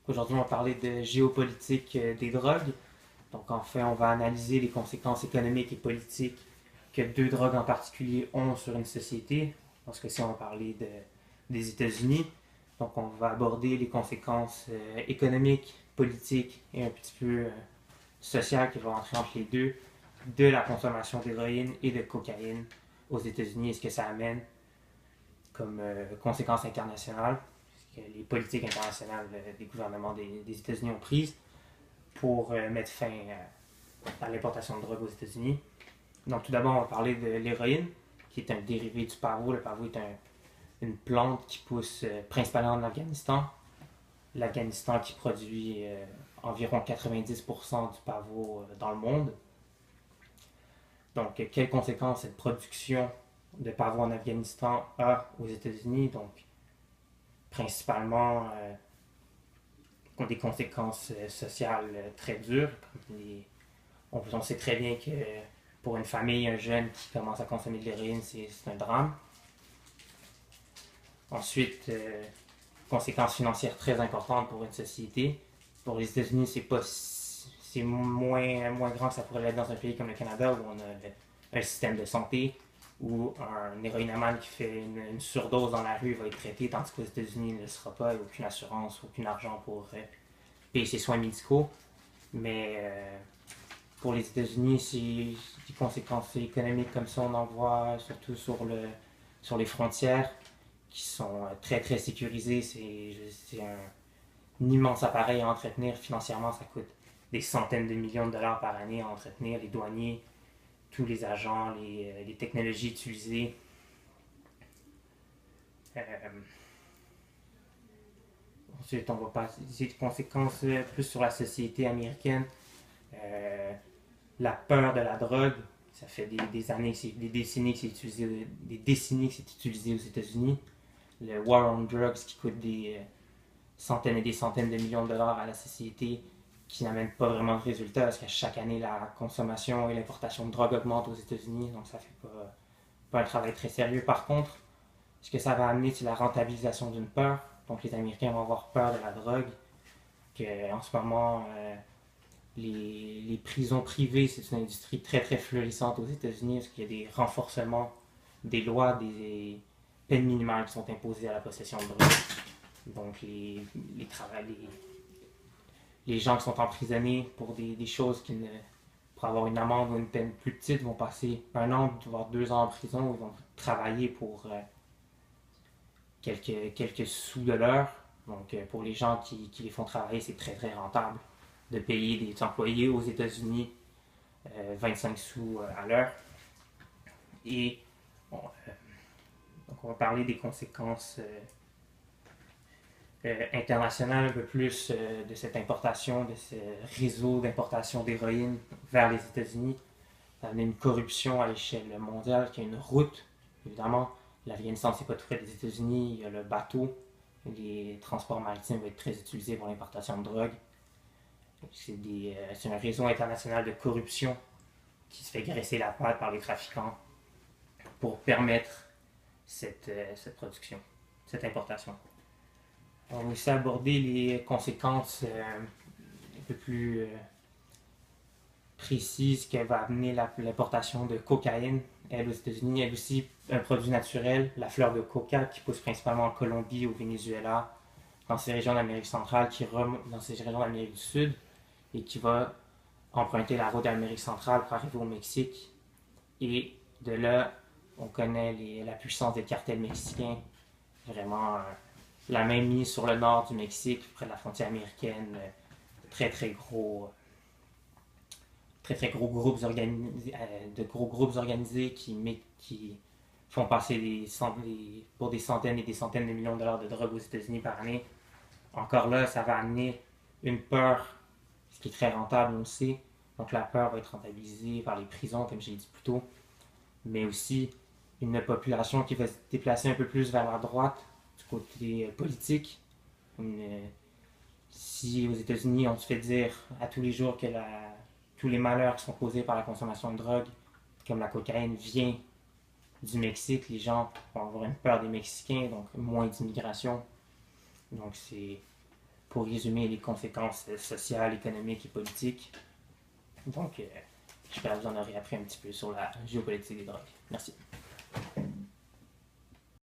Aujourd'hui, on va parler de géopolitique des drogues. Donc, en fait, on va analyser les conséquences économiques et politiques que deux drogues en particulier ont sur une société. Parce que si on va parler des États-Unis, donc on va aborder les conséquences économiques, politiques et un petit peu sociales qui vont entrer entre les deux de la consommation d'héroïne et de cocaïne aux États-Unis et ce que ça amène comme conséquences internationales, que les politiques internationales des gouvernements des États-Unis ont prises pour mettre fin à l'importation de drogue aux États-Unis. Donc, tout d'abord, on va parler de l'héroïne, qui est un dérivé du pavot. Le pavot est une plante qui pousse principalement en Afghanistan. L'Afghanistan qui produit environ 90% du pavot dans le monde. Donc, quelles conséquences cette production de pavot en Afghanistan a aux États-Unis? Donc, principalement ont des conséquences sociales très dures. On sait très bien que pour une famille, un jeune qui commence à consommer de l'héroïne, c'est un drame. Ensuite, conséquences financières très importantes pour une société. Pour les États-Unis, c'est moins grand que ça pourrait l'être dans un pays comme le Canada où on a un système de santé où un héroïnomane qui fait une surdose dans la rue va être traité, tandis qu'aux États-Unis, il ne le sera pas, il n'y a aucune assurance, aucun argent pour payer ses soins médicaux. Mais pour les États-Unis, c'est des conséquences économiques comme ça, on en voit surtout sur les frontières qui sont très très sécurisées. C'est un immense appareil à entretenir. Financièrement, ça coûte des centaines de millions de dollars par année à entretenir. Les douaniers, tous les agents, les technologies utilisées. Euh, Ensuite, on va passer des conséquences plus sur la société américaine. Euh, la peur de la drogue, ça fait des années, des décennies que c'est utilisé, aux États-Unis. Le War on Drugs qui coûte des centaines et des centaines de millions de dollars à la société qui n'amène pas vraiment de résultats parce qu'à chaque année, la consommation et l'importation de drogue augmentent aux États-Unis, donc ça fait pas un travail très sérieux. Par contre, ce que ça va amener, c'est la rentabilisation d'une peur. Donc les Américains vont avoir peur de la drogue, qu'en ce moment, les prisons privées, c'est une industrie très très florissante aux États-Unis parce qu'il y a des renforcements des lois, des peines minimales qui sont imposées à la possession de drogue. Donc les gens qui sont emprisonnés pour des choses pour avoir une amende ou une peine plus petite vont passer 1 an, voire 2 ans en prison ou vont travailler pour quelques sous de l'heure. Donc pour les gens qui les font travailler, c'est très très rentable de payer des employés aux États-Unis 25 sous à l'heure. Et bon, donc on va parler des conséquences internationales un peu plus de cette importation, de ce réseau d'importation d'héroïne vers les États-Unis. Ça a amené une corruption à l'échelle mondiale, qui a une route, évidemment. L'Afghanistan, c'est pas tout près des États-Unis, il y a le bateau, les transports maritimes vont être très utilisés pour l'importation de drogue. C'est un réseau international de corruption qui se fait graisser la patte par les trafiquants pour permettre cette production, cette importation. On va aussi aborder les conséquences un peu plus précises qu'elle va amener l'importation de cocaïne, elle aux États-Unis. Elle aussi un produit naturel, la fleur de coca qui pousse principalement en Colombie, au Venezuela, dans ces régions d'Amérique centrale, qui remonte dans ces régions d'Amérique du Sud et qui va emprunter la route d'Amérique centrale pour arriver au Mexique. Et de là, on connaît la puissance des cartels mexicains, vraiment la main mise sur le nord du Mexique, près de la frontière américaine, très très gros, de gros groupes organisés qui font passer pour des centaines et des centaines de millions de dollars de drogue aux États-Unis par année. Encore là, ça va amener une peur, ce qui est très rentable, on le sait. Donc la peur va être rentabilisée par les prisons, comme j'ai dit plus tôt, mais aussi une population qui va se déplacer un peu plus vers la droite, du côté politique. Si aux États-Unis, on se fait dire à tous les jours que tous les malheurs qui sont causés par la consommation de drogue, comme la cocaïne, vient du Mexique, les gens vont avoir une peur des Mexicains, donc moins d'immigration. Donc c'est pour résumer les conséquences sociales, économiques et politiques. Donc, j'espère que vous en aurez appris un petit peu sur la géopolitique des drogues. Merci.